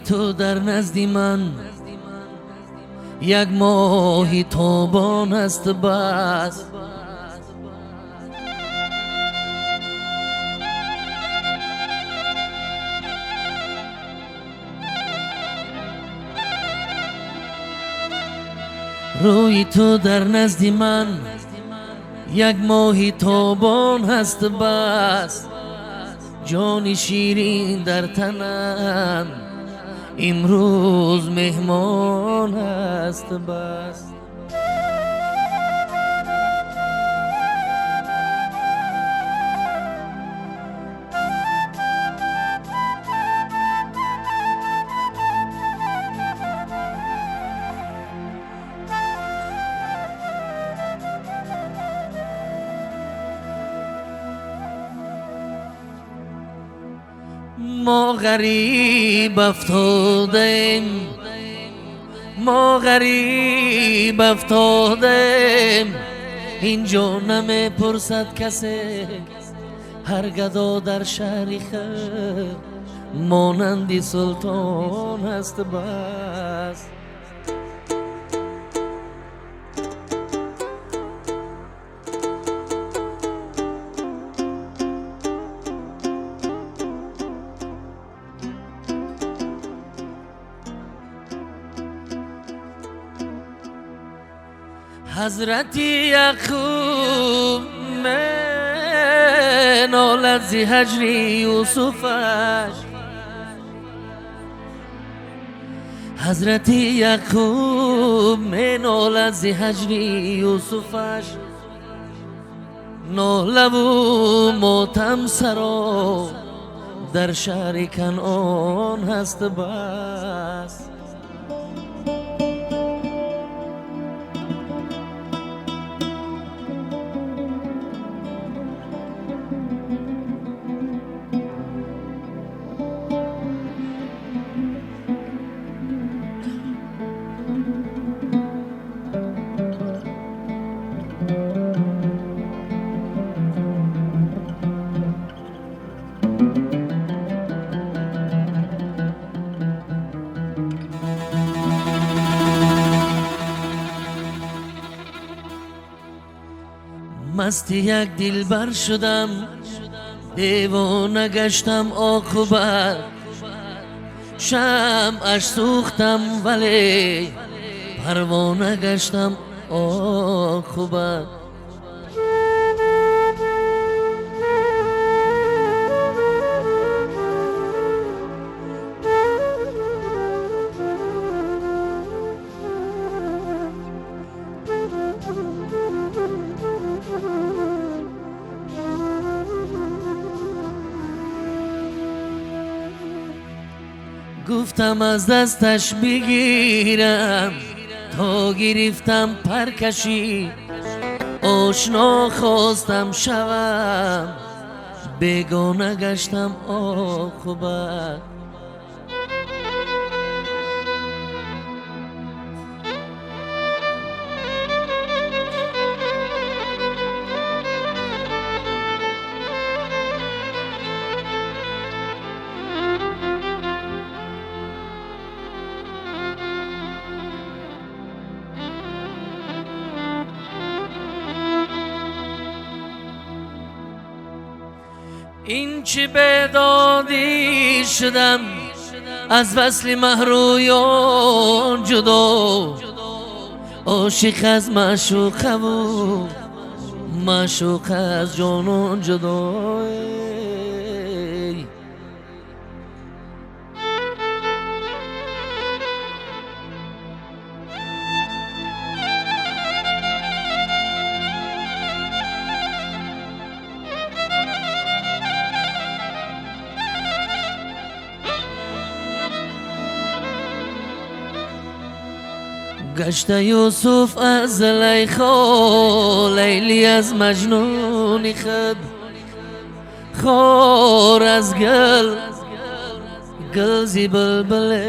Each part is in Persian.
تو در نزدی من، یک ماهی تابان است بس. روی تو در نزدی من، یک ماهی تابان هست بس. جان شیرین در تنم، امروز مهمان هست بس. ما غریب افتادیم، ما غریب افتادیم، اینجا نمی پرسد کسی، هر گدا در شهری خیر مانندی سلطان هست بس. حضرت یعقوب من نالد زی هجر یوسفش، حضرت یعقوب من نالد زی هجر یوسفش. ناله و ماتم سرا در شهر کنعان هست بس. مست یک دلبر شدم، دیوانه گشتم عاقبت. شمعش سوختم ولی پروانه گشتم عاقبت. گفتم از دستش بگیرم تا گرفتم پرکشی. آشنا خواستم شوم بیگانه گشتم عاقبت. این چه بیدادی شدم از وصل مهرویان جدا. عاشق از معشوقه و معشوق از جانان جدا. گشت یوسف از زلیخا، لیلی از مجنون خود. خار از گل، گل زی بلبله،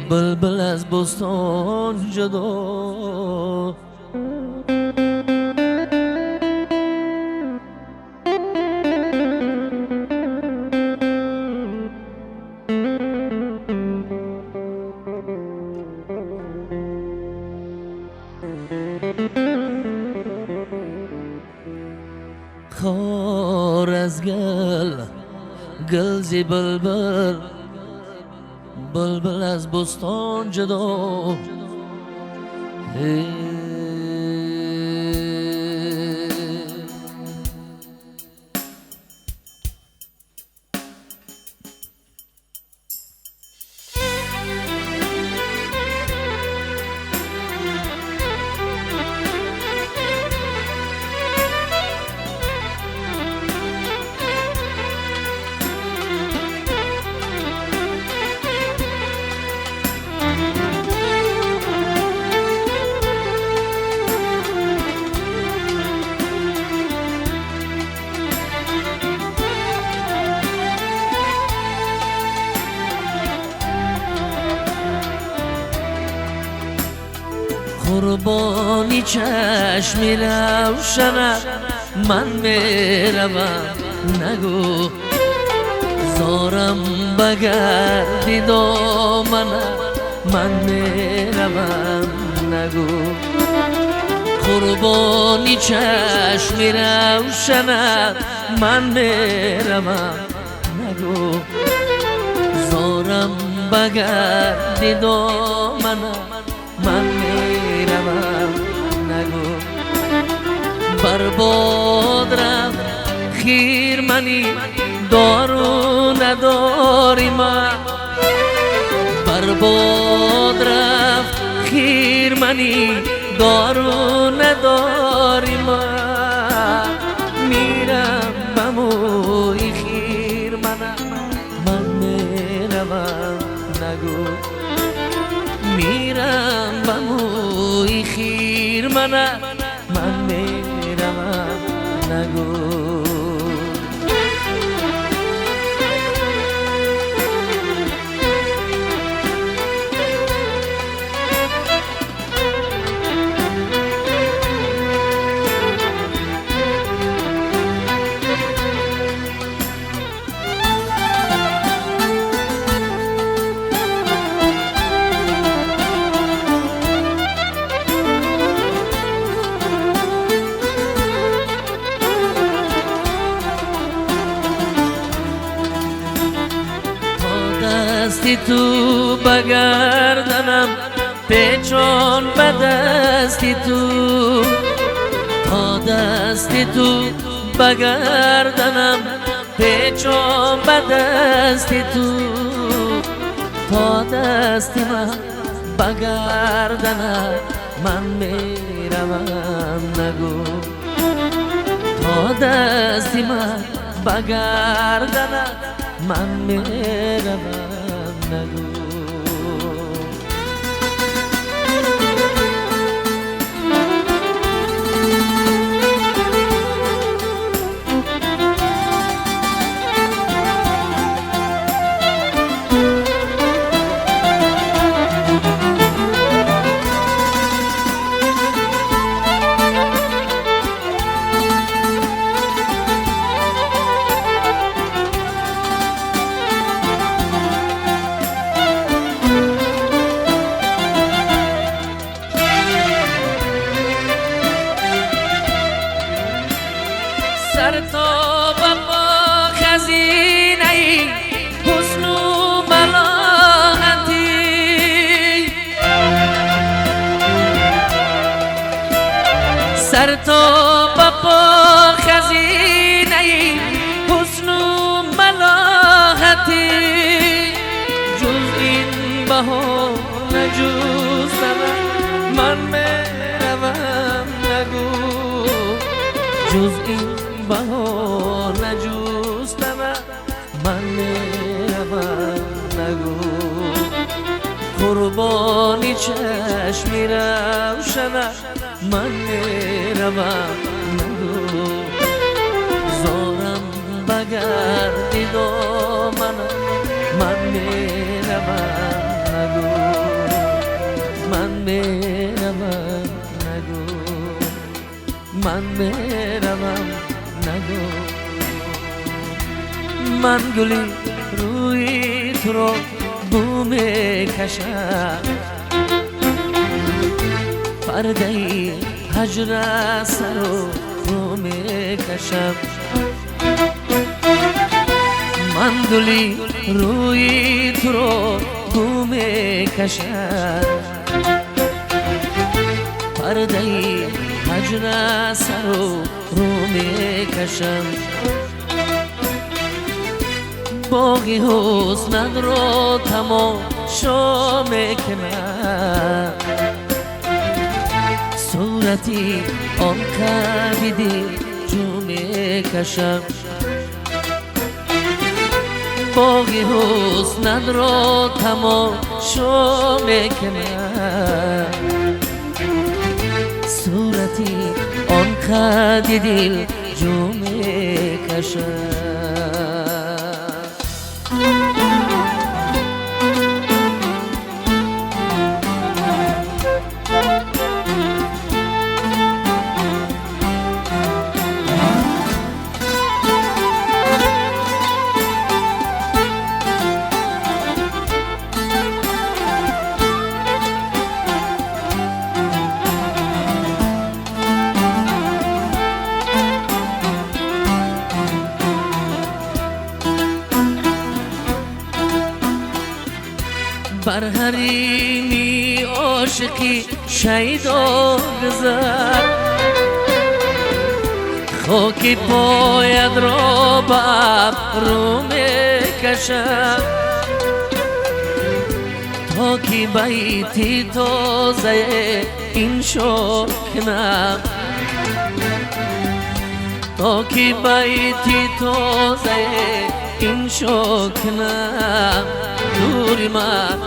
بلبل از بستان جدا. خار از گل، گل زی بلبل، بلبل از بستان جدا. قربانی چشمی روشنت من میروم، نگو زارم بگردی دامنت من میروم، نگو قربانی چشمی روشنت من میروم، نگو زارم بگردی دامنت من میروم، نگو برباد رفت خیر منی دارو نداری من، برباد رفت خیر منی دارو نداری من، میرم بموی خیر من میروم، نگو میرم بموی خیر من میروم، نگو دستی تو بگردنم پیچون به دستی تو، تا دستی تو بگردنم پیچون به دستی تو، تا دستی من بگردنم من میروم، نگو تا دستی من بگردنم من میروم، نگو سر تا با خزینه حسن و ملاحتی، سر تا با خزینه حسن و ملاحتی، جز این بها نجوستم من میروم، نگو جز این بها نجوستم من میروم، نگو قربانی چشمی روشنت من میروم، نگو زارم بگردی دامنت من میروم، نگو من میروم، نگو من میروم، نگو من گلی روی تو رو بو میکشم، پرده هجر سر و رو میکشم. من گلی روی تو رو بو میکشم. پرده هجر سر و رو میکشم. باغی حسنت رو تماشا میکنم. صورتی آن کبیدی جو میکشم. باغی حسنت رو تماشا میکنم. صورتی آن کبیدی جو میکشم. بر حریمی عاشقی شیدا گذر. خاک پایت را بر رو میکشم. تا که بیتی تازه این شکنم. تا که بیتی تازه این شکنم. دوری من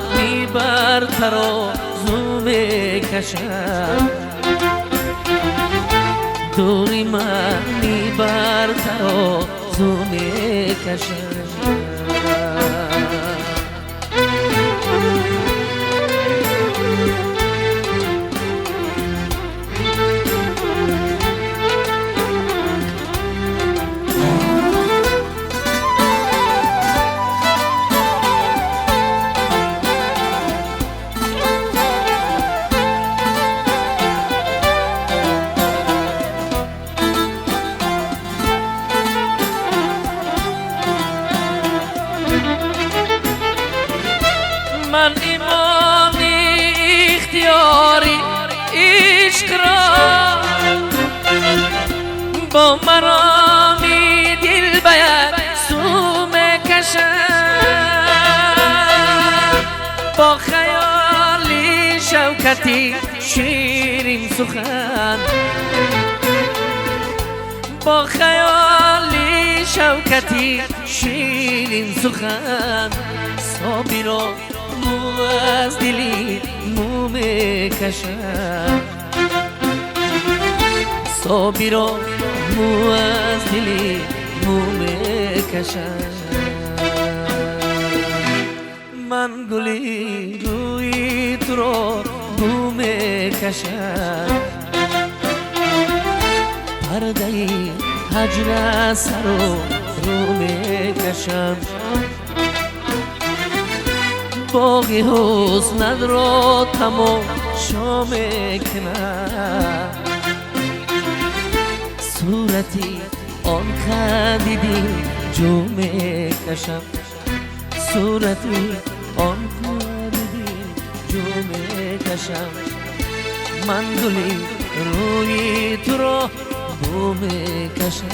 بر ترازو میکشم. دوری من بر ترازو میکشم. من ایمانی اختیاری عشق را با مرامی دل باید سو میکشم. با خیالی شوکتی شیرین سخن. با خیالی شوکتی شیرین سخن. صابی را مو از دلی مو میکشم. صابی را مو از دلی مو میکشم. من گلی روی تو را بو میکشم. پرده هجر سر و رو میکشم. باغی حسنت را تماشا میکنم. صورتی آن کبیدی جو میکشم. صورتی آن کبیدی جو میکشم. من گلی روی تو را بو میکشم.